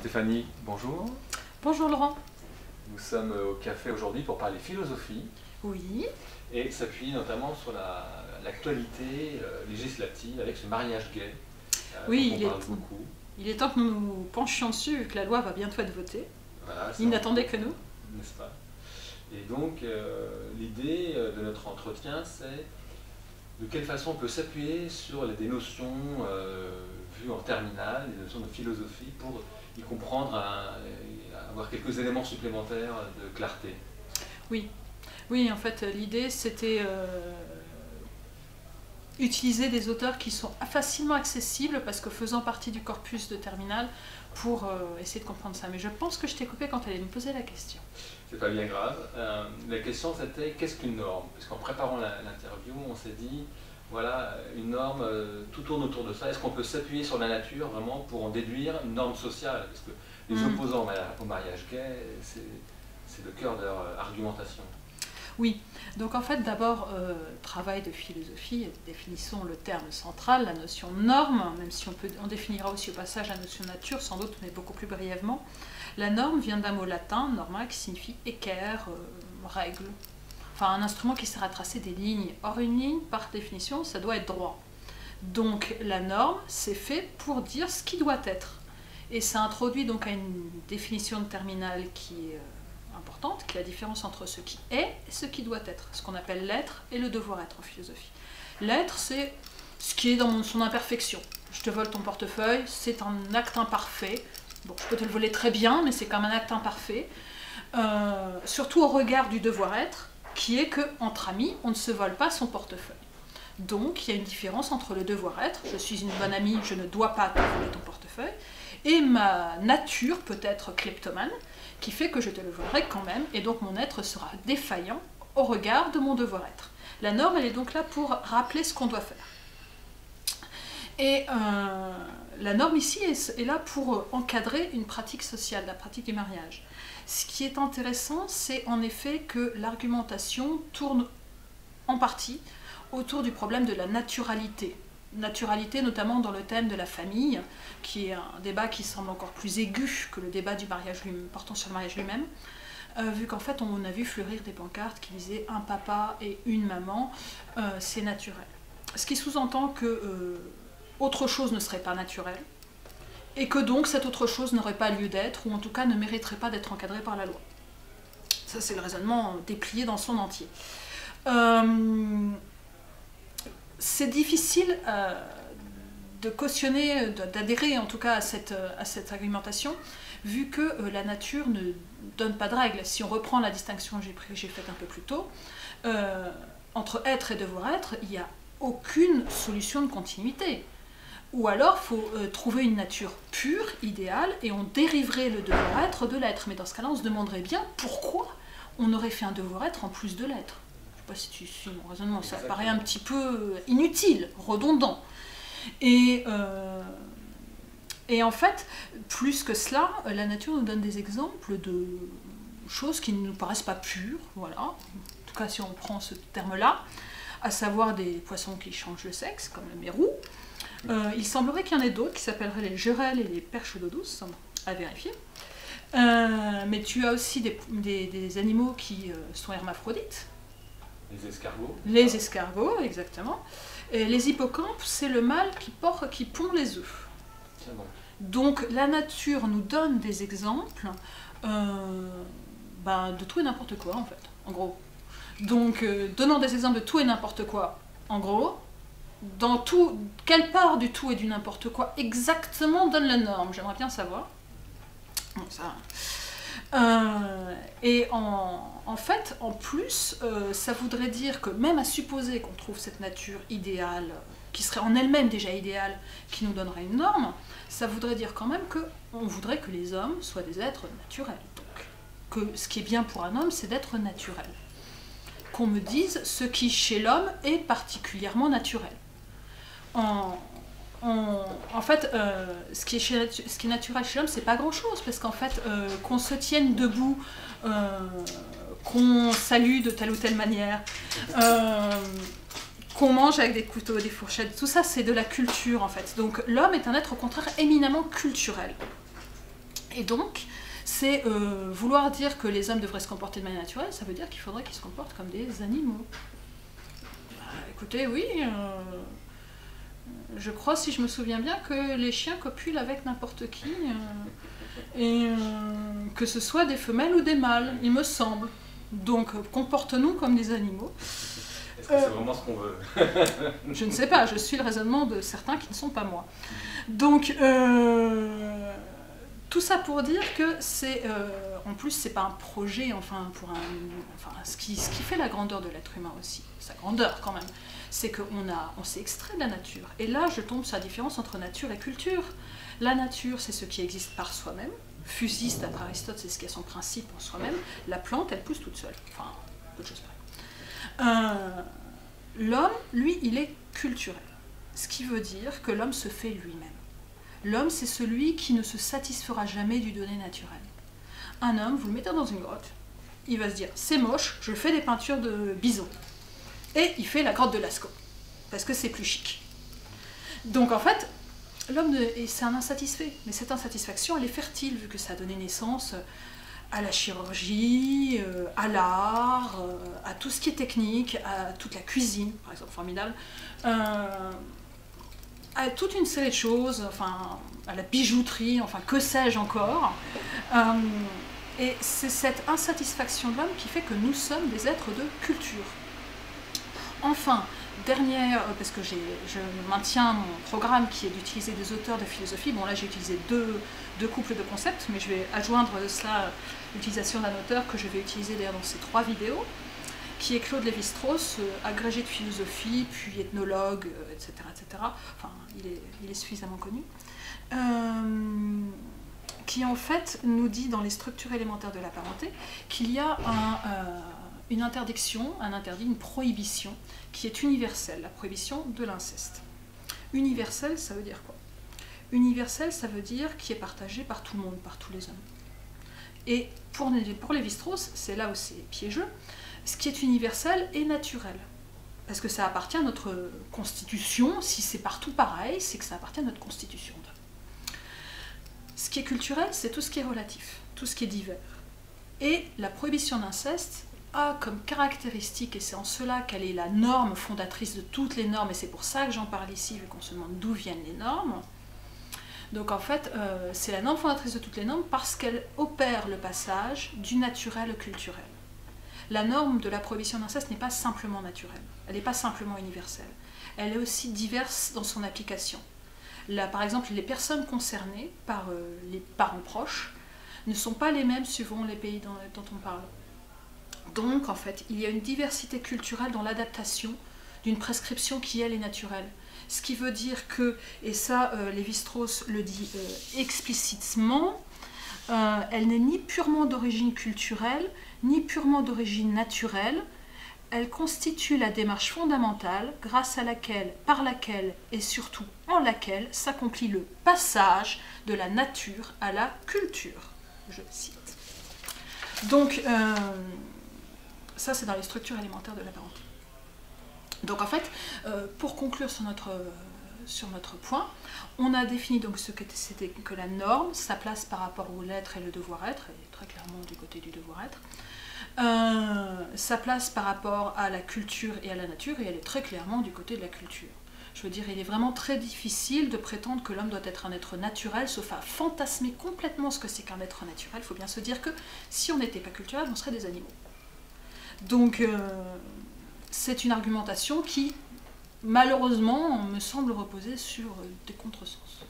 Stéphanie, bonjour. Bonjour Laurent. Nous sommes au café aujourd'hui pour parler philosophie Oui. et s'appuyer notamment sur l'actualité législative avec ce mariage gay Oui, dont on parle beaucoup. Il est temps que nous nous penchions dessus vu que la loi va bientôt être votée. Voilà, Il n'attendait que nous. N'est-ce pas? Et donc l'idée de notre entretien, c'est de quelle façon on peut s'appuyer sur des notions vues en terminale, des notions de philosophie pour y comprendre, avoir quelques éléments supplémentaires de clarté. Oui, oui, en fait l'idée c'était utiliser des auteurs qui sont facilement accessibles parce que faisant partie du corpus de terminale pour essayer de comprendre ça. Mais je pense que je t'ai coupé quand tu allais me poser la question. C'est pas bien grave. La question c'était qu'est-ce qu'une norme? Parce qu'en préparant l'interview, on s'est dit voilà, une norme, tout tourne autour de ça. Est-ce qu'on peut s'appuyer sur la nature vraiment pour en déduire une norme sociale? Parce que les opposants au mariage gay, c'est le cœur de leur argumentation. Oui, donc en fait d'abord, travail de philosophie, définissons le terme central, la notion norme, même si on définira aussi au passage la notion nature sans doute, mais beaucoup plus brièvement. La norme vient d'un mot latin, norma, qui signifie équerre, règle, enfin un instrument qui sert à tracer des lignes. Or une ligne, par définition, ça doit être droit. Donc la norme, c'est fait pour dire ce qui doit être. Et ça introduit donc à une définition de terminale qui est importante, qui est la différence entre ce qui est et ce qui doit être, ce qu'on appelle l'être et le devoir-être en philosophie. L'être, c'est ce qui est dans son imperfection. Je te vole ton portefeuille, c'est un acte imparfait. Bon, je peux te le voler très bien, mais c'est comme un acte imparfait. Surtout au regard du devoir-être, qui est qu'entre amis, on ne se vole pas son portefeuille. Donc, il y a une différence entre le devoir-être, je suis une bonne amie, je ne dois pas te voler ton portefeuille, et ma nature peut être kleptomane, qui fait que je te le volerai quand même, et donc mon être sera défaillant au regard de mon devoir-être. La norme, elle est donc là pour rappeler ce qu'on doit faire. Et la norme ici est là pour encadrer une pratique sociale, la pratique du mariage. Ce qui est intéressant, c'est en effet que l'argumentation tourne en partie autour du problème de la naturalité. Naturalité notamment dans le thème de la famille, qui est un débat qui semble encore plus aigu que le débat du mariage portant sur le mariage lui-même, vu qu'en fait on a vu fleurir des pancartes qui disaient un papa et une maman, c'est naturel. Ce qui sous-entend que autre chose ne serait pas naturel, et que donc cette autre chose n'aurait pas lieu d'être, ou en tout cas ne mériterait pas d'être encadrée par la loi. Ça c'est le raisonnement déplié dans son entier. C'est difficile de cautionner, d'adhérer en tout cas à cette argumentation, vu que la nature ne donne pas de règles. Si on reprend la distinction que j'ai faite un peu plus tôt, entre être et devoir-être, il n'y a aucune solution de continuité. Ou alors, il faut trouver une nature pure, idéale, et on dériverait le devoir-être de l'être. Mais dans ce cas-là, on se demanderait bien pourquoi on aurait fait un devoir-être en plus de l'être. Je ne sais pas si tu suis mon raisonnement, ça paraît un petit peu inutile, redondant. Et en fait, plus que cela, la nature nous donne des exemples de choses qui ne nous paraissent pas pures, voilà. En tout cas, si on prend ce terme-là, à savoir des poissons qui changent le sexe, comme le mérou. Il semblerait qu'il y en ait d'autres qui s'appelleraient les gerelles et les perches d'eau douce, à vérifier. Mais tu as aussi des animaux qui sont hermaphrodites. Les escargots. Les escargots, exactement. Et les hippocampes, c'est le mâle qui pond les œufs. Bon. Donc la nature nous donne des exemples de tout et n'importe quoi, en fait, en gros. Donc, donnant des exemples de tout et n'importe quoi, en gros, dans tout, quelle part du tout et du n'importe quoi exactement donne la norme? J'aimerais bien savoir. Bon, ça... et en fait, en plus, ça voudrait dire que même à supposer qu'on trouve cette nature idéale, qui serait en elle-même déjà idéale, qui nous donnerait une norme, ça voudrait dire quand même qu'on voudrait que les hommes soient des êtres naturels. Donc, que ce qui est bien pour un homme, c'est d'être naturel. Qu'on me dise ce qui, chez l'homme, est particulièrement naturel. En fait, ce qui est naturel chez l'homme, c'est pas grand-chose, parce qu'en fait, qu'on se tienne debout, qu'on salue de telle ou telle manière, qu'on mange avec des couteaux, des fourchettes, tout ça, c'est de la culture, en fait. Donc l'homme est un être, au contraire, éminemment culturel. Et donc, c'est vouloir dire que les hommes devraient se comporter de manière naturelle, ça veut dire qu'il faudrait qu'ils se comportent comme des animaux. Bah, écoutez, oui, je crois, si je me souviens bien, que les chiens copulent avec n'importe qui, et que ce soit des femelles ou des mâles, il me semble. Donc, comportons-nous comme des animaux. Est-ce que c'est vraiment ce qu'on veut? Je ne sais pas, je suis le raisonnement de certains qui ne sont pas moi. Donc, tout ça pour dire que c'est, en plus, c'est pas un projet, ce qui fait la grandeur de l'être humain aussi, sa grandeur quand même, c'est qu'on s'est extrait de la nature. Et là, je tombe sur la différence entre nature et culture. La nature, c'est ce qui existe par soi-même. Fusiste, d'après Aristote, c'est ce qui a son principe en soi-même. La plante, elle pousse toute seule. Enfin, peu de choses près. L'homme, lui, il est culturel. Ce qui veut dire que l'homme se fait lui-même. L'homme, c'est celui qui ne se satisfera jamais du donné naturel. Un homme, vous le mettez dans une grotte, il va se dire, c'est moche, je fais des peintures de bison. Et il fait la grotte de Lascaux, parce que c'est plus chic. Donc en fait, l'homme, c'est un insatisfait. Mais cette insatisfaction, elle est fertile, vu que ça a donné naissance à la chirurgie, à l'art, à tout ce qui est technique, à toute la cuisine, par exemple, formidable, à toute une série de choses, enfin, à la bijouterie, enfin, que sais-je encore. Et c'est cette insatisfaction de l'homme qui fait que nous sommes des êtres de culture. Enfin, dernière, parce que je maintiens mon programme qui est d'utiliser des auteurs de philosophie. Bon, là, j'ai utilisé deux couples de concepts, mais je vais adjoindre cela l'utilisation d'un auteur que je vais utiliser d'ailleurs dans ces 3 vidéos, qui est Claude Lévi-Strauss, agrégé de philosophie, puis ethnologue, etc., etc. Enfin, il est suffisamment connu. Qui en fait nous dit dans les structures élémentaires de la parenté qu'il y a une interdiction, un interdit, une prohibition qui est universelle, la prohibition de l'inceste. Universel, ça veut dire quoi? Universel, ça veut dire qui est partagé par tout le monde, par tous les hommes. Et pour Lévi-Strauss, c'est là où c'est piégeux, ce qui est universel est naturel. Parce que ça appartient à notre constitution. Si c'est partout pareil, c'est que ça appartient à notre constitution. Ce qui est culturel, c'est tout ce qui est relatif, tout ce qui est divers. Et la prohibition d'inceste a comme caractéristique, et c'est en cela qu'elle est la norme fondatrice de toutes les normes, et c'est pour ça que j'en parle ici, vu qu'on se demande d'où viennent les normes. Donc en fait, c'est la norme fondatrice de toutes les normes parce qu'elle opère le passage du naturel au culturel. La norme de la prohibition d'inceste n'est pas simplement naturelle, elle n'est pas simplement universelle, elle est aussi diverse dans son application. Là, par exemple, les personnes concernées par les parents proches ne sont pas les mêmes suivant les pays dont on parle. Donc, en fait, il y a une diversité culturelle dans l'adaptation d'une prescription qui, elle, est naturelle. Ce qui veut dire que, et ça, Lévi-Strauss le dit explicitement, elle n'est ni purement d'origine culturelle, ni purement d'origine naturelle. Elle constitue la démarche fondamentale grâce à laquelle, par laquelle et surtout en laquelle s'accomplit le passage de la nature à la culture. Je cite. Donc, ça c'est dans les structures élémentaires de la parenté. Donc en fait, pour conclure sur notre point, on a défini donc c'était que la norme, sa place par rapport au l'être et le devoir-être, et très clairement du côté du devoir-être, sa place par rapport à la culture et à la nature, et elle est très clairement du côté de la culture. Je veux dire, il est vraiment très difficile de prétendre que l'homme doit être un être naturel, sauf à fantasmer complètement ce que c'est qu'un être naturel. Il faut bien se dire que si on n'était pas culturel, on serait des animaux. Donc, c'est une argumentation qui, malheureusement, me semble reposer sur des contresens.